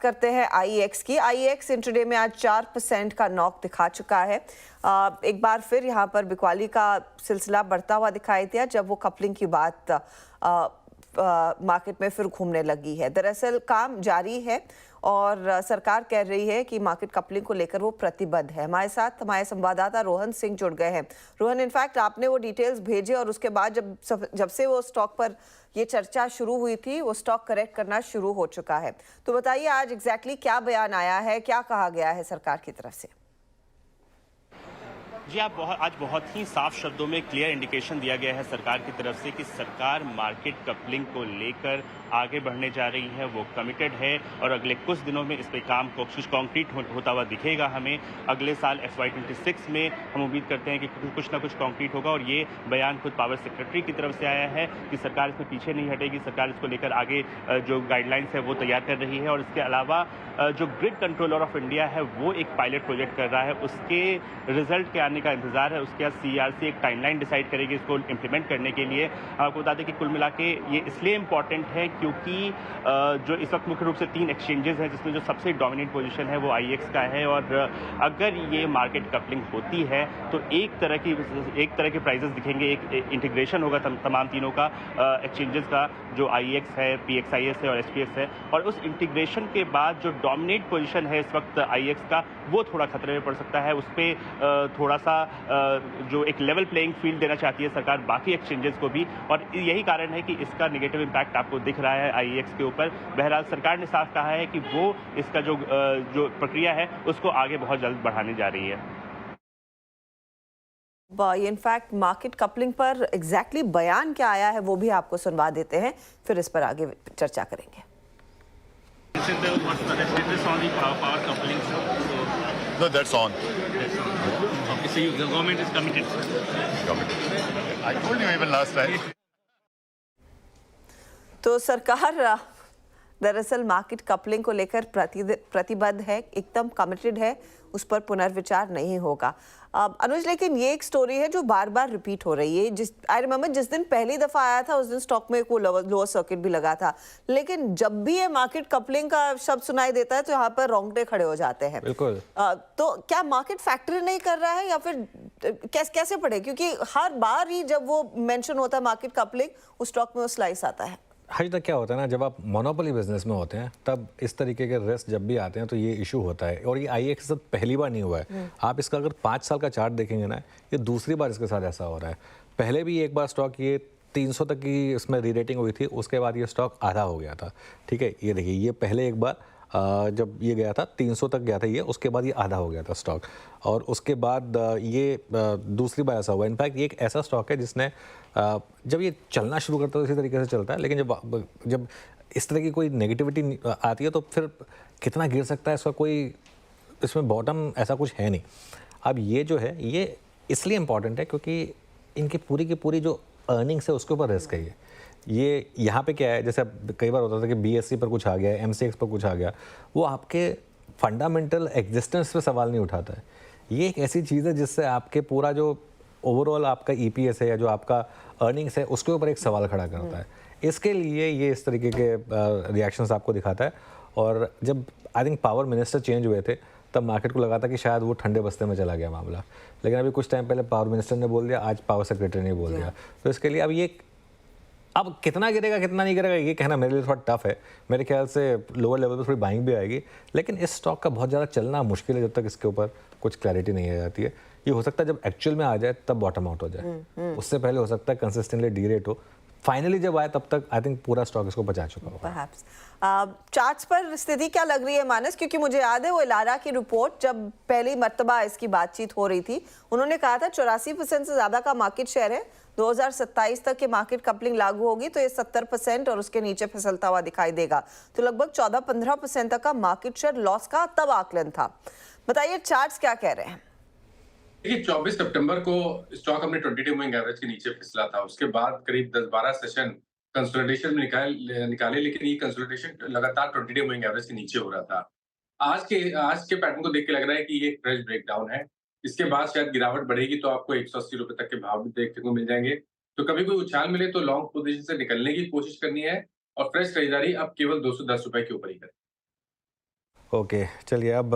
करते हैं आईएक्स की। आईएक्स इंट्राडे में आज 4% का नॉक दिखा चुका है। एक बार फिर यहाँ पर बिकवाली का सिलसिला बढ़ता हुआ दिखाई दिया जब वो कपलिंग की बात मार्केट में फिर घूमने लगी है। दरअसल काम जारी है और सरकार कह रही है कि मार्केट कपलिंग को लेकर वो प्रतिबद्ध है। हमारे साथ हमारे संवाददाता रोहन सिंह जुड़ गए हैं। रोहन, इनफैक्ट आपने वो डिटेल्स भेजे और उसके बाद जब से वो स्टॉक पर ये चर्चा शुरू हुई थी, वो स्टॉक करेक्ट करना शुरू हो चुका है। तो बताइए आज एग्जैक्टली क्या बयान आया है, क्या कहा गया है सरकार की तरफ से? जी, आज बहुत ही साफ शब्दों में क्लियर इंडिकेशन दिया गया है सरकार की तरफ से कि सरकार मार्केट कपलिंग को लेकर आगे बढ़ने जा रही है, वो कमिटेड है और अगले कुछ दिनों में इस पे काम कुछ कॉन्क्रीट होता हुआ दिखेगा हमें। अगले साल FY26 में हम उम्मीद करते हैं कि कुछ ना कुछ कॉन्क्रीट होगा और ये बयान खुद पावर सेक्रेटरी की तरफ से आया है कि सरकार इसमें पीछे नहीं हटेगी। सरकार इसको लेकर आगे जो गाइडलाइंस है वो तैयार कर रही है और इसके अलावा जो ग्रिड कंट्रोलर ऑफ इंडिया है वो एक पायलट प्रोजेक्ट कर रहा है, उसके रिजल्ट के आने का इंतजार है। उसके बाद CERC एक टाइमलाइन डिसाइड करेगी इसको इम्प्लीमेंट करने के लिए। आपको बता दें कि कुल मिला के ये इसलिए इम्पॉर्टेंट है क्योंकि जो इस वक्त मुख्य रूप से 3 एक्सचेंजेस हैं जिसमें जो सबसे डोमिनेंट पोजीशन है वो IEX का है और अगर ये मार्केट कपलिंग होती है तो एक तरह के प्राइजेस दिखेंगे, एक इंटीग्रेशन होगा तमाम तीनों का एक्सचेंजेस का, जो IEX है, PXIS है और SPX है। और उस इंटीग्रेशन के बाद जो डोमिनेट पोजीशन है इस वक्त IEX का वो थोड़ा खतरे में पड़ सकता है। उस पर थोड़ा सा जो एक लेवल प्लेइंग फील्ड देना चाहती है सरकार बाकी एक्सचेंजेस को भी, और यही कारण है कि इसका नेगेटिव इम्पैक्ट आपको दिख रहा है IEX के ऊपर। बहरहाल सरकार ने साफ कहा है कि वो इसका जो प्रक्रिया है उसको आगे बहुत जल्द बढ़ाने जा रही है। इनफैक्ट मार्केट कपलिंग पर एग्जैक्टली बयान क्या आया है वो भी आपको सुनवा देते हैं, फिर इस पर आगे चर्चा करेंगे। No, that's on. Okay, so the government is committed. I told you even last time. तो सरकार दरअसल मार्केट कपलिंग को लेकर प्रतिबद्ध है, एकदम कमिटेड है, उस पर पुनर्विचार नहीं होगा। अनुज, लेकिन ये एक स्टोरी है जो बार बार रिपीट हो रही है। आई रिमेम्बर जिस दिन पहली दफा आया था उस दिन स्टॉक में वो लोअर सर्किट भी लगा था, लेकिन जब भी ये मार्केट कपलिंग का शब्द सुनाई देता है तो यहाँ पर रोंगटे खड़े हो जाते हैं। बिल्कुल। तो क्या मार्केट फैक्टर नहीं कर रहा है या फिर कैसे पड़े? क्योंकि हर बार ही जब वो मेंशन होता है मार्केट कपलिंग, उस स्टॉक में वो स्लाइस आता है। हज तक क्या होता है ना, जब आप मोनोपोली बिजनेस में होते हैं तब इस तरीके के रिस्क जब भी आते हैं तो ये इशू होता है। और ये IEX के साथ पहली बार नहीं हुआ है। आप इसका अगर 5 साल का चार्ट देखेंगे ना, ये दूसरी बार इसके साथ ऐसा हो रहा है। पहले भी एक बार स्टॉक ये 300 तक की इसमें रीरेटिंग हुई थी, उसके बाद ये स्टॉक आधा हो गया था। ठीक है, ये देखिए, ये पहले एक बार जब ये गया था 300 तक गया था ये, उसके बाद ये आधा हो गया था स्टॉक, और उसके बाद ये दूसरी बार ऐसा हुआ। इनफैक्ट ये एक ऐसा स्टॉक है जिसने जब ये चलना शुरू करता है तो इसी तरीके से चलता है, लेकिन जब इस तरह की कोई नेगेटिविटी आती है तो फिर कितना गिर सकता है इसका कोई इसमें बॉटम ऐसा कुछ है नहीं। अब ये जो है ये इसलिए इम्पॉर्टेंट है क्योंकि इनकी पूरी की पूरी जो अर्निंग्स है उसके ऊपर रिस्क है। ये यहाँ पे क्या है, जैसे कई बार होता था कि BSE पर कुछ आ गया, MCX पर कुछ आ गया, वो आपके फंडामेंटल एग्जिस्टेंस पे सवाल नहीं उठाता है। ये एक ऐसी चीज़ है जिससे आपके पूरा जो ओवरऑल आपका EPS है या जो आपका अर्निंग्स है उसके ऊपर एक सवाल खड़ा करता है। इसके लिए ये इस तरीके के रिएक्शंस आपको दिखाता है। और जब I think power minister change हुए थे तब मार्केट को लगा था कि शायद वो ठंडे बस्ते में चला गया मामला, लेकिन अभी कुछ टाइम पहले पावर मिनिस्टर ने बोल दिया, आज पावर सेक्रेटरी ने बोल दिया। तो इसके लिए अब कितना गिरेगा कितना नहीं गिरेगा ये कहना मेरे लिए थोड़ा टफ है। मेरे ख्याल से लोअर लेवल पे थोड़ी बाइंग भी आएगी, लेकिन इस स्टॉक का बहुत ज़्यादा चलना मुश्किल है जब तक इसके ऊपर कुछ क्लैरिटी नहीं आ जाती है। ये हो सकता है जब एक्चुअल में आ जाए तब बॉटम आउट हो जाए, उससे पहले हो सकता है कंसिस्टेंटली डी-रेट हो। फाइनली जब आए तब तक आई थिंक पूरा स्टॉक इसको बचा चुका होगा। चार्ट्स पर स्थिति क्या लग रही है मानस? क्योंकि मुझे याद है वो इलारा की रिपोर्ट जब पहली मर्तबा इसकी बातचीत हो रही थी, उन्होंने कहा था 84% से ज्यादा का मार्केट शेयर है, 2027 तक के मार्केट कपलिंग लागू होगी तो ये 70% और उसके नीचे फिसलता हुआ दिखाई देगा। तो लगभग 14-15% तक का मार्केट शेयर लॉस का तब आकलन था। बताइए चार्ट्स क्या कह रहे हैं? देखिए, 24 सितंबर को स्टॉक अपने 22 मूविंग एवरेज के नीचे फिसला था। उसके बाद करीब 10-12 सेशन कंसोलिडेशन में निकाले, लेकिन ये कंसोलिडेशन लगातार 22 मूविंग एवरेज के नीचे हो रहा था। आज के पैटर्न को देख के लग रहा है कि ये एक फ्रेश ब्रेकडाउन है। इसके बाद शायद गिरावट बढ़ेगी तो आपको 180 रुपए तक के भाव भी देखने को मिल जाएंगे। तो कभी कोई उछाल मिले तो लॉन्ग पोजीशन से निकलने की कोशिश करनी है और फ्रेश खरीदारी अब केवल 210 रुपए के ऊपर ही करें। ओके चलिए अब